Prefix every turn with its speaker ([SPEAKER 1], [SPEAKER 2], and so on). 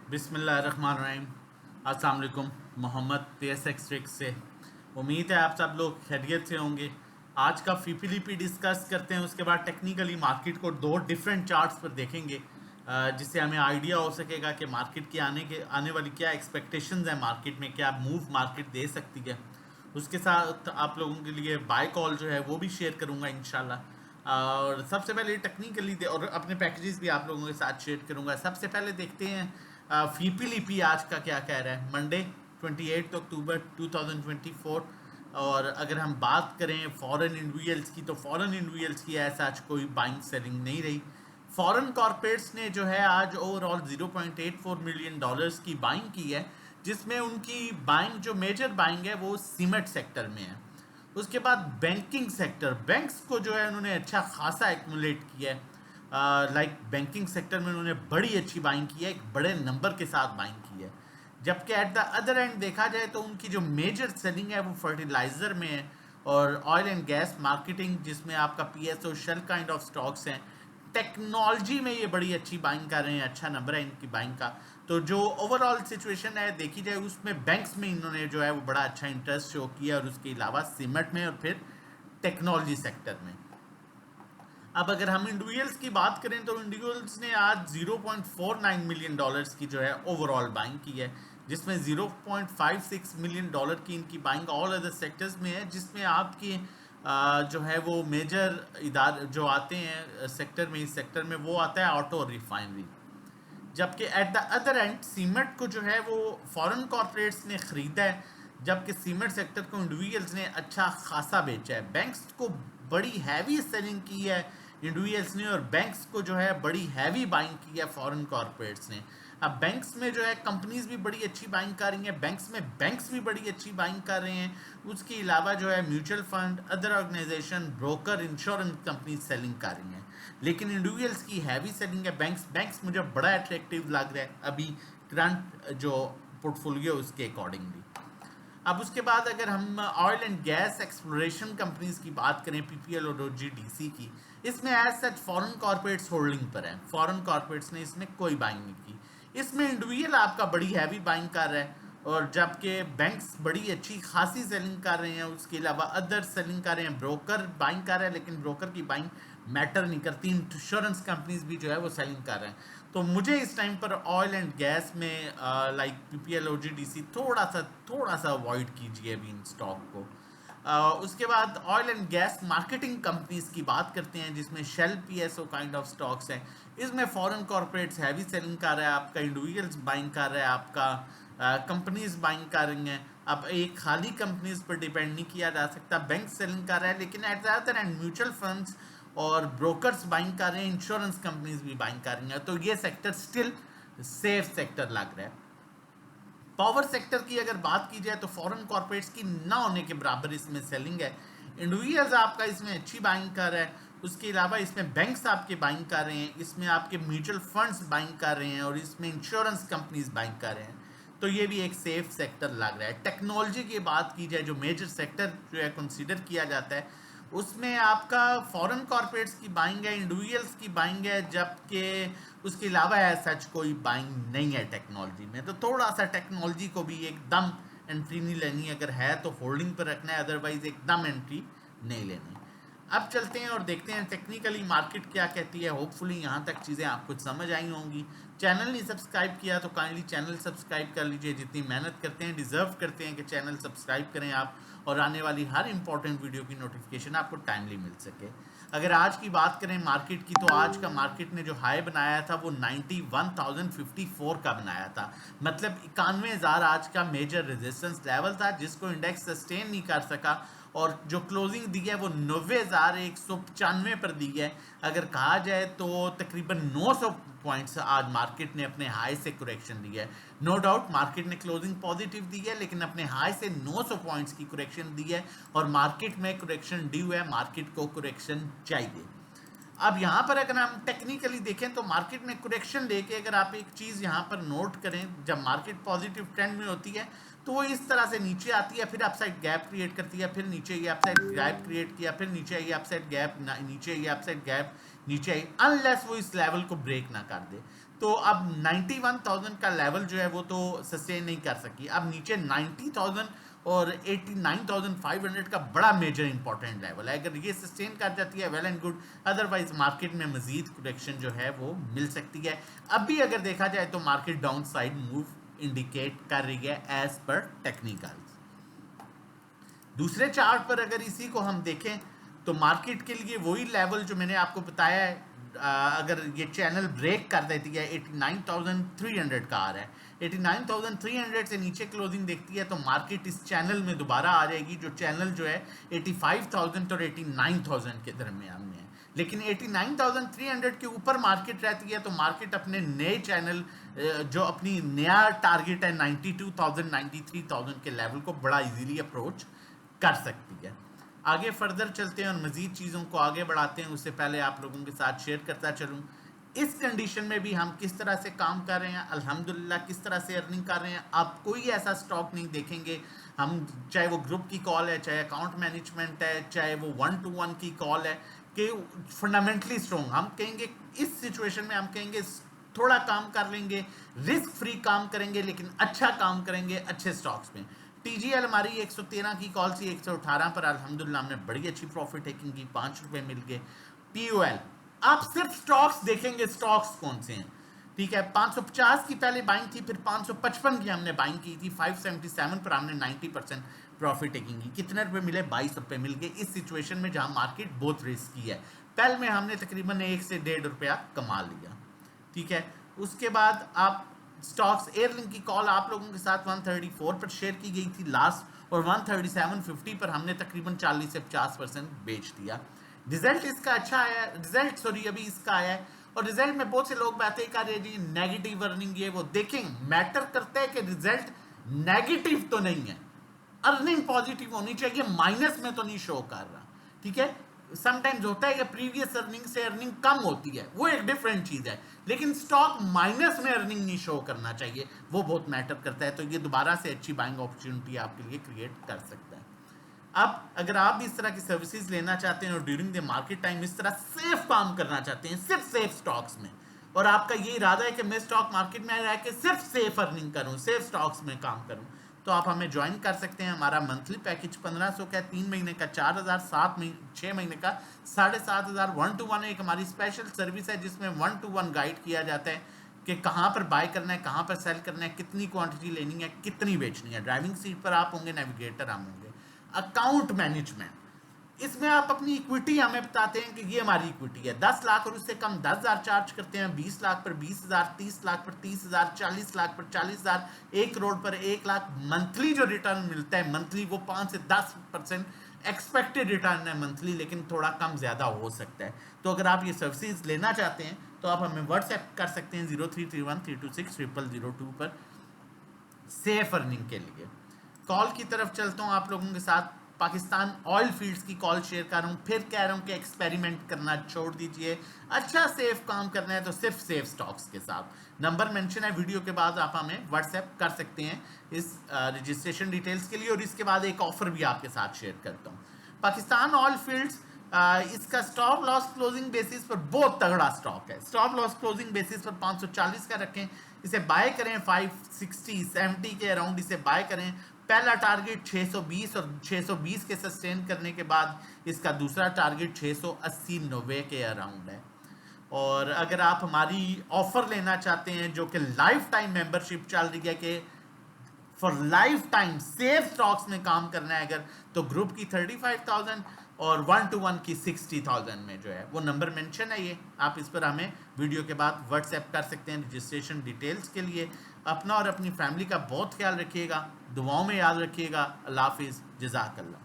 [SPEAKER 1] बिस्मिल्लाहिर्रहमानिर्रहीम। अस्सलाम वालेकुम। मोहम्मद TSX से उम्मीद है आप सब लोग खैरियत से होंगे। आज का फीपीलीपी डिस्कस करते हैं, उसके बाद टेक्निकली मार्केट को दो डिफरेंट चार्ट्स पर देखेंगे, जिससे हमें आइडिया हो सकेगा कि मार्केट की आने वाली क्या एक्सपेक्टेशंस है, मार्केट में क्या मूव मार्केट दे सकती है। उसके साथ आप लोगों के लिए बाय कॉल जो है वो भी शेयर करूंगा इंशाल्लाह। और सबसे पहले टेक्निकली और अपने पैकेजेस भी आप लोगों के साथ शेयर करूंगा। सबसे पहले देखते हैं फीपीलीपी आज का क्या कह रहा है, मंडे 28 अक्टूबर 2024। और अगर हम बात करें फॉरेन इंडिविजुअल्स की, तो फॉरेन इंडिविजुअल्स की ऐसा आज कोई बाइंग सेलिंग नहीं रही। फॉरेन कॉर्पोरेट्स ने जो है आज ओवरऑल $0.84 मिलियन की बाइंग की है, जिसमें उनकी बाइंग जो मेजर बाइंग है वो सीमेंट सेक्टर में है। उसके बाद बैंकिंग सेक्टर, बैंक्स को जो है उन्होंने अच्छा खासा एक्यूमुलेट किया है। लाइक बैंकिंग सेक्टर में उन्होंने बड़ी अच्छी बाइंग की है, एक बड़े नंबर के साथ बाइंग की है। जबकि एट द अदर एंड देखा जाए तो उनकी जो मेजर सेलिंग है वो फर्टिलाइजर में है और ऑयल एंड गैस मार्केटिंग, जिसमें आपका PSO Shell kind of stocks हैं। टेक्नोलॉजी में ये बड़ी अच्छी बाइंग कर रहे हैं, अच्छा नंबर है इनकी बाइंग का। तो जो ओवरऑल सिचुएशन है देखी जाए, उसमें बैंक्स में इन्होंने जो है वो बड़ा अच्छा इंटरेस्ट शो किया, और उसके अलावा सीमेंट में और फिर टेक्नोलॉजी सेक्टर में। अब अगर हम इंडिविजुअल्स की बात करें तो इंडिविजुअल्स ने आज $0.49 मिलियन की जो है ओवरऑल बाइंग की है, जिसमें $0.56 मिलियन की इनकी बाइंग ऑल अदर सेक्टर्स में है, जिसमें आपकी जो है वो मेजर इदार जो आते हैं सेक्टर में, इस सेक्टर में वो आता है ऑटो और रिफाइनरी। जबकि at the other and cement को जो है वो फॉरेन कॉर्पोरेट्स ने खरीदा है, जबकि सीमेंट सेक्टर को इंडिविजुअल्स ने अच्छा खासा बेचा है। बैंक्स को बड़ी हैवी सेलिंग की है इंडिविजुअल्स ने, और बैंक्स को जो है बड़ी हैवी बाइंग की है फॉरेन कॉर्पोरेट्स ने। अब बैंक्स में जो है कंपनीज भी बड़ी अच्छी बाइंग कर रही हैं, बैंक्स भी बड़ी अच्छी बाइंग कर रहे हैं। उसके अलावा जो है mutual fund, other organization, broker, insurance company selling कर रही हैं। लेकिन इंडिविजुअल्स की हैवी सेलिंग है बैंक्स मुझे बड़ा अट्रैक्टिव लग रहा है अभी करंट जो पोर्टफोलियो उसके अकॉर्डिंगली। अब उसके बाद अगर हम oil and gas exploration companies की बात करें, पीपीएल और OGDC की, इसमें as such foreign corporates holding पर है, फॉरेन कॉर्पोरेट्स ने इसमें कोई बाइंग नहीं की। इसमें इंडिविजुअल आपका बड़ी हैवी बाइंग कर रहा है, और जबकि बैंक्स बड़ी अच्छी खासी सेलिंग कर रहे हैं। उसके अलावा अदर सेलिंग कर रहे हैं, ब्रोकर बाइंग कर रहे हैं, लेकिन ब्रोकर की बाइंग मैटर नहीं करती। इंश्योरेंस कंपनीज भी जो है वो सेलिंग कर रहे हैं। तो मुझे इस टाइम पर ऑयल एंड गैस में लाइक पीपीएल OGDC थोड़ा सा अवॉइड कीजिए अभी इन स्टॉक को। उसके बाद oil and gas marketing companies की बात करते हैं, जिसमें Shell PSO kind of stocks हैं। इसमें फॉरेन कॉर्पोरेट्स हैवी सेलिंग कर रहा है, आपका इंडिविजुअल्स बाइंग कर रहा है, आपका कंपनीज बाइंग कर रही हैं। अब एक खाली कंपनीज पर डिपेंड नहीं किया जा सकता, बैंक सेलिंग कर रहा है, लेकिन at the other and mutual funds और ब्रोकर्स बाइंग कर रहे हैं, इंश्योरेंस कंपनीज भी बाइंग कर रही हैं। तो ये सेक्टर स्टिल सेफ सेक्टर लग रहा है। पावर सेक्टर की अगर बात की जाए तो फॉरेन कॉर्पोरेट्स की ना होने के बराबर इसमें सेलिंग है। इंडिविजुअल्स आपका इसमें अच्छी बाइंग कर रहा है, उसके अलावा इसमें बैंक्स आपके बाइंग कर रहे हैं, इसमें आपके म्यूचुअल फंड्स बाइंग कर रहे हैं, और इसमें इंश्योरेंस कंपनीज बाइंग कर रहे हैं। तो ये भी एक सेफ सेक्टर लग रहा है। टेक्नोलॉजी की बात की जाए, जो मेजर सेक्टर जो है कंसीडर किया जाता है, उसमें आपका फॉरेन कॉर्पोरेट्स की बाइंग है, इंडिविजुअल्स की बाइंग है, जबकि उसके अलावा है सच कोई बाइंग नहीं है टेक्नोलॉजी में। तो थोड़ा सा टेक्नोलॉजी को भी एकदम एंट्री नहीं लेनी, अगर है तो होल्डिंग पर रखना है, अदरवाइज एकदम एंट्री नहीं लेनी। अब चलते हैं और देखते हैं टेक्निकली मार्केट क्या कहती है। होपफुली यहाँ तक चीज़ें आपको समझ आई होंगी। चैनल नहीं सब्सक्राइब किया तो काइंडली चैनल सब्सक्राइब कर लीजिए। जितनी मेहनत करते हैं डिजर्व करते हैं कि चैनल सब्सक्राइब करें आप, और आने वाली हर इंपॉर्टेंट वीडियो की नोटिफिकेशन आपको टाइमली मिल सके। अगर आज की बात करें मार्केट की, तो आज का मार्केट ने जो हाई बनाया था वो 91,054 का बनाया था। मतलब 91,000 आज का मेजर रेजिस्टेंस लेवल था, जिसको इंडेक्स सस्टेन नहीं कर सका, और जो क्लोजिंग दी है वो 90,195 पर दी है। अगर कहा जाए तो तकरीबन 900 पॉइंट्स आज मार्केट ने अपने हाई से करेक्शन दी है। नो डाउट मार्केट ने क्लोजिंग पॉजिटिव दी है, लेकिन अपने हाई से 900 पॉइंट्स की करेक्शन दी है, और मार्केट में करेक्शन ड्यू है, मार्केट को करेक्शन चाहिए। अब यहाँ पर अगर हम टेक्निकली देखें तो मार्केट में करेक्शन लेके, अगर आप एक चीज़ यहाँ पर नोट करें, जब मार्केट पॉजिटिव ट्रेंड में होती है तो वो इस तरह से नीचे आती है, फिर अपसाइड गैप क्रिएट करती है, फिर नीचे ये अपसाइड गैप क्रिएट किया, फिर नीचे ये अपसाइड गैप, नीचे ये अपसाइड गैप, नीचे अनलेस वो इस लेवल को ब्रेक ना कर दे। तो अब 91,000 का लेवल जो है वो तो सस्टेन नहीं कर सकी। अब नीचे 90,000 और 89,500 का बड़ा मेजर इंपॉर्टेंट लेवल है। अगर ये सस्टेन कर जाती है well and good, otherwise market में मजीद करेक्शन जो है वो मिल सकती है। अब भी अगर देखा जाए तो market down side move indicate कर रही है एज पर टेक्निकल्स। दूसरे चार्ट पर अगर इसी को हम देखें तो मार्केट के लिए वही लेवल जो मैंने आपको बताया है, अगर ये चैनल ब्रेक कर देती है 89,300 का आ रहा है, 89,300 से नीचे क्लोजिंग देखती है तो मार्केट इस चैनल में दोबारा आ जाएगी, जो चैनल जो है 85,000 और 89,000 के दरमियान में है। लेकिन 89,300 के ऊपर मार्केट रहती है तो मार्केट अपने नए चैनल जो अपनी नया टारगेट है 92,000 93,000 के लेवल को बड़ा इजीली अप्रोच कर सकती है। आगे फर्दर चलते हैं और मजीद चीज़ों को आगे बढ़ाते हैं। उससे पहले आप लोगों के साथ शेयर करता चलूँ इस कंडीशन में भी हम किस तरह से काम कर रहे हैं, अल्हम्दुलिल्लाह किस तरह से अर्निंग कर रहे हैं। आप कोई ऐसा स्टॉक नहीं देखेंगे हम, चाहे वो ग्रुप की कॉल है, चाहे अकाउंट मैनेजमेंट है, चाहे वो 1-to-1 की कॉल है, कि फंडामेंटली स्ट्रॉन्ग हम कहेंगे इस सिचुएशन में, हम कहेंगे थोड़ा काम कर लेंगे, रिस्क फ्री काम करेंगे, लेकिन अच्छा काम करेंगे अच्छे स्टॉक्स में। टीजीएल हमारी 113 की कॉल थी, 118 पर अल्हम्दुलिल्लाह हमने बड़ी अच्छी प्रॉफिट टेकिंग की, 5 रुपए मिल गए। टीओएल आप सिर्फ स्टॉक्स देखेंगे, स्टॉक्स कौन से हैं, ठीक है। 550 की पहले बाइंग थी, फिर 555 की हमने बाइंग की थी, 577 पर हमने 90% प्रॉफिट टेकिंग की। कितने रुपए मिले? 22 रुपए मिल गए इस सिचुएशन में जहां मार्केट बहुत रिस्की है। पहले में हमने तकरीबन 1 से 1.5 रुपया कमा लिया, ठीक है। उसके बाद आप स्टॉक्स, एयरलिंक की कॉल आप लोगों के साथ 134 पर शेयर की गई थी लास्ट, और 137.50 पर हमने तकरीबन 40 से 50% बेच दिया। रिजल्ट इसका अच्छा आया, रिजल्ट सॉरी अभी इसका आया है, और रिजल्ट में बहुत से लोग बातें कर रहे हैं जी नेगेटिव अर्निंग ये वो। देखें मैटर करता है कि रिजल्ट नेगेटिव तो नहीं है, अर्निंग पॉजिटिव होनी चाहिए, माइनस में तो नहीं शो कर रहा, ठीक है। समटाइम्स होता है कि प्रीवियस अर्निंग से अर्निंग कम होती है, वो एक डिफरेंट चीज है, लेकिन स्टॉक माइनस में अर्निंग नहीं शो करना चाहिए, वो बहुत मैटर करता है। तो ये दोबारा से अच्छी बाइंग अपॉर्चुनिटी आपके लिए क्रिएट कर सकता है। अब अगर आप भी इस तरह की सर्विसेज लेना चाहते हैं और ड्यूरिंग द मार्केट टाइम इस तरह सेफ काम करना चाहते हैं, सिर्फ सेफ स्टॉक्स में, और आपका ये इरादा है कि मैं स्टॉक मार्केट में रह के सिर्फ सेफ अर्निंग करूं, सेफ स्टॉक्स में काम करूं, तो आप हमें ज्वाइन कर सकते हैं। हमारा मंथली पैकेज 1500 का है, 3 महीने का 4,000, 6 महीने का 7,500। 1-to-1 एक हमारी स्पेशल सर्विस है जिसमें 1-to-1 गाइड किया जाता है कि कहाँ पर बाय करना है, कहाँ पर सेल करना है, कितनी क्वांटिटी लेनी है, कितनी बेचनी है। ड्राइविंग सीट पर आप होंगे, नेविगेटर हम होंगे। अकाउंट मैनेजमेंट, इसमें आप अपनी इक्विटी हमें बताते हैं कि ये हमारी इक्विटी है, 10 लाख और उससे कम 10,000 चार्ज करते हैं, 20 लाख पर 20,000, 30 लाख पर 30,000, 40 लाख पर 40,000, 1 करोड़ पर 1 लाख। मंथली जो रिटर्न मिलता है मंथली वो 5 से 10% एक्सपेक्टेड रिटर्न है मंथली, लेकिन थोड़ा कम ज्यादा हो सकता है। तो अगर आप ये सर्विसेज लेना चाहते हैं तो आप हमें व्हाट्सएप कर सकते हैं 0331326002 पर सेफ अर्निंग के लिए। कॉल की तरफ चलता हूँ आप लोगों के साथ। पाकिस्तान ऑयल फील्ड्स की कॉल शेयर कर रहा हूँ, फिर कह रहा हूँ कि एक्सपेरिमेंट करना छोड़ दीजिए, अच्छा सेफ काम करना है तो सिर्फ सेफ स्टॉक्स के साथ। नंबर मेंशन है वीडियो के बाद, आप हमें व्हाट्सएप कर सकते हैं इस रजिस्ट्रेशन डिटेल्स के लिए, और इसके बाद एक ऑफर भी आपके साथ शेयर करता हूँ। पाकिस्तान ऑयल फील्ड्स, इसका स्टॉप लॉस क्लोजिंग बेसिस पर बहुत तगड़ा स्टॉक है। स्टॉप लॉस क्लोजिंग बेसिस पर 540 का रखें, इसे बाय करें 560-70 के अराउंड इसे बाय करें। पहला टारगेट 620 और 620 के सस्टेन करने के बाद इसका दूसरा टारगेट 680-90 के अराउंड है। और अगर आप हमारी ऑफर लेना चाहते हैं जो कि लाइफ टाइम मेंबरशिप चल रही है कि for life time safe stocks में काम करना है अगर, तो ग्रुप की 35,000 और 1-to-1 की 60,000 में जो है वो नंबर मेंशन है, ये आप इस पर हमें वीडियो के बाद व्हाट्सएप कर सकते हैं रजिस्ट्रेशन डिटेल्स के लिए। अपना और अपनी फैमिली का बहुत ख्याल रखिएगा, दुआओं में याद रखिएगा। अल्लाह हाफिज़, जज़ाकल्लाह।